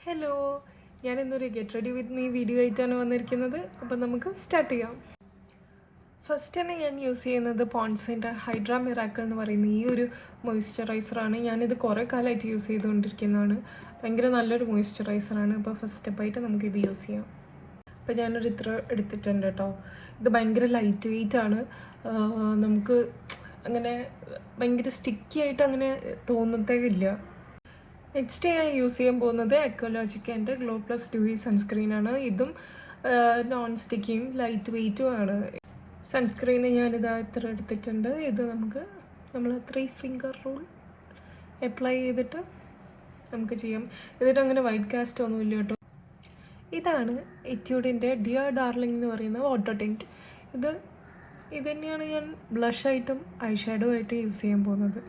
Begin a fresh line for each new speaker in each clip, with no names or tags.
Hello, ഞാനിന്നൊരു get ready with me video ആയിട്ടാണ് വന്നിരിക്കുന്നത്. അപ്പം നമുക്ക് സ്റ്റാർട്ട് ചെയ്യാം. ഫസ്റ്റ് തന്നെ ഞാൻ യൂസ് ചെയ്യുന്നത് പോൺസിൻ്റെ ഹൈഡ്രാ മിറാക്കിൾ എന്ന് പറയുന്ന ഈ ഒരു മോയ്സ്ചറൈസറാണ്. ഞാനിത് കുറേ കാലമായിട്ട് യൂസ് ചെയ്തുകൊണ്ടിരിക്കുന്നതാണ്. ഭയങ്കര നല്ലൊരു മോയ്സ്ചറൈസറാണ്. അപ്പോൾ ഫസ്റ്റ് സ്റ്റെപ്പായിട്ട് നമുക്കിത് യൂസ് ചെയ്യാം. അപ്പോൾ ഞാനൊരു ഇത്ര എടുത്തിട്ടുണ്ട് കേട്ടോ. ഇത് ഭയങ്കര ലൈറ്റ് വെയ്റ്റ് ആണ്. നമുക്ക് അങ്ങനെ ഭയങ്കര സ്റ്റിക്കി ആയിട്ട് അങ്ങനെ തോന്നത്തേ ഇല്ല. നെക്സ്റ്റ് ഞാൻ യൂസ് ചെയ്യാൻ പോകുന്നത് എക്കോലോജിക്കൻ്റെ ഗ്ലോ പ്ലസ് ഡ്യൂയി സൺസ്ക്രീനാണ്. ഇതും നോൺ സ്റ്റിക്കിയും ലൈറ്റ് വെയ്റ്റും ആണ്. സൺസ്ക്രീന് ഞാനിത് ഇത്ര എടുത്തിട്ടുണ്ട്. ഇത് നമ്മൾ 3 ഫിംഗർ റൂൾ അപ്ലൈ ചെയ്തിട്ട് നമുക്ക് ചെയ്യാം. ഇതിട്ട് അങ്ങനെ വൈറ്റ് കാസ്റ്റ് ഒന്നുമില്ല കേട്ടോ. ഇതാണ് എറ്റ്യൂഡിൻ്റെ ഡിയർ ഡാർലിംഗ് എന്ന് പറയുന്ന വാട്ടർ ടിൻറ്റ്. ഇത് തന്നെയാണ് ഞാൻ ബ്ലഷായിട്ടും ഐ ഷാഡോ ആയിട്ട് യൂസ് ചെയ്യാൻ പോകുന്നത്.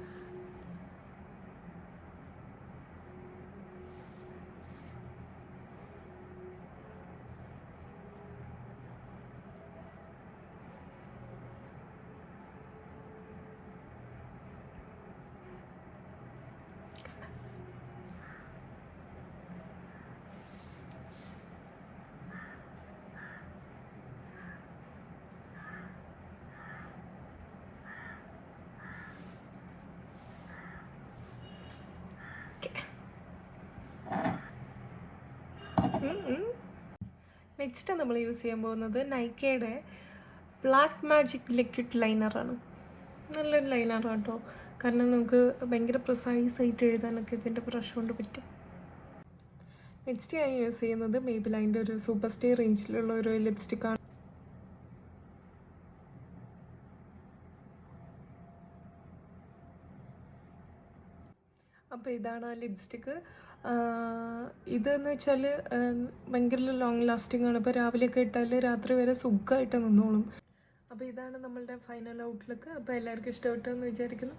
നെക്സ്റ്റ് നമ്മൾ യൂസ് ചെയ്യാൻ പോകുന്നത് നൈക്കയുടെ ബ്ലാക്ക് മാജിക് ലിക്വിഡ് ലൈനറാണ്. നല്ലൊരു ലൈനറാണ് കേട്ടോ. കാരണം നമുക്ക് ഭയങ്കര പ്രിസൈസായിട്ട് എഴുതാനൊക്കെ ഇതിൻ്റെ ബ്രഷ് കൊണ്ട് പറ്റും. നെക്സ്റ്റ് ഞാൻ യൂസ് ചെയ്യുന്നത് മേബിലൈൻ്റെ ഒരു സൂപ്പർ സ്റ്റേ റേഞ്ചിലുള്ള ഒരു ലിപ്സ്റ്റിക്കാണ്. അപ്പോൾ ഇതാണ് ആ ലിപ്സ്റ്റിക്ക്. ഇതെന്ന് വെച്ചാൽ ഭയങ്കര ലോങ് ലാസ്റ്റിംഗ് ആണ്. ഇപ്പോൾ രാവിലെയൊക്കെ ഇട്ടാൽ രാത്രി വരെ സുഖമായിട്ട് നിന്നോളും. അപ്പോൾ ഇതാണ് നമ്മളുടെ ഫൈനൽ ഔട്ട്ലുക്ക്. അപ്പോൾ എല്ലാവർക്കും ഇഷ്ടപ്പെട്ടെന്ന് വിചാരിക്കുന്നു.